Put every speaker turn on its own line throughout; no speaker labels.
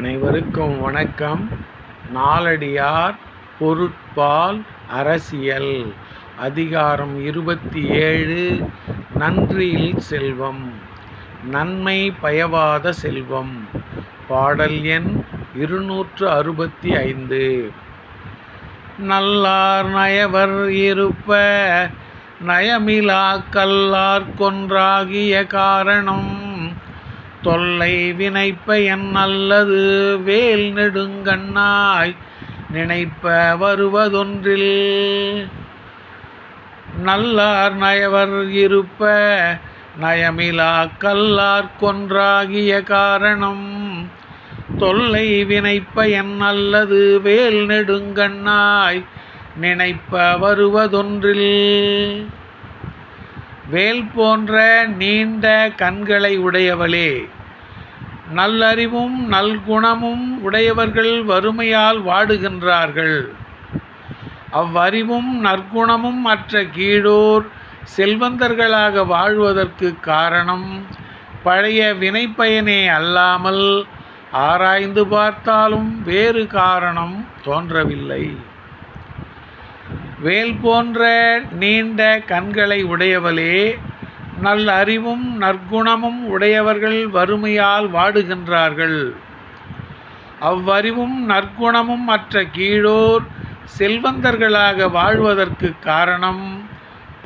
அனைவருக்கும் வணக்கம். நாலடியார் பொருட்பால் அரசியல் அதிகாரம் 27 நன்றியில் செல்வம் நன்மை பயவாத செல்வம். பாடல் எண் 265. நல்லார் நயவர் இருப்ப நயமிலா கல்லார் கொன்றாகிய காரணம் தொல்லை வினைப்பயன் நல்லது வேல் நெடுங்கண்ணாய் நினைப்ப வருவதொன்றில். நல்லார் நயவர் இருப்ப நயமிலா கல்லார் கொன்றாகிய காரணம் தொல்லை வினைப்பயன் நல்லது வேல் நெடுங்கண்ணாய் நினைப்ப வருவதொன்றில். வேல் போன்ற நீண்ட கண்களை உடையவளே, நல்லறிவும் நல்குணமும் உடையவர்கள் வறுமையால் வாடுகின்றார்கள். அவ்வறிவும் நற்குணமும் மற்ற கீழோர் செல்வந்தர்களாக வாழ்வதற்கு காரணம் பழைய வினைப்பயனே அல்லாமல் ஆராய்ந்து பார்த்தாலும் வேறு காரணம் தோன்றவில்லை. வேல் போன்ற நீண்ட கண்களை உடையவளே, நல் அறிவும் நற்குணமும் உடையவர்கள் வறுமையால் வாடுகின்றார்கள். அவ்வறிவும் நற்குணமும் மற்ற கீழோர் செல்வந்தர்களாக வாழ்வதற்கு காரணம்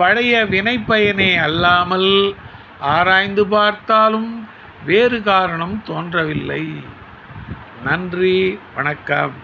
பழைய வினைப்பயனே அல்லாமல் ஆராய்ந்து பார்த்தாலும் வேறு காரணம் தோன்றவில்லை. நன்றி, வணக்கம்.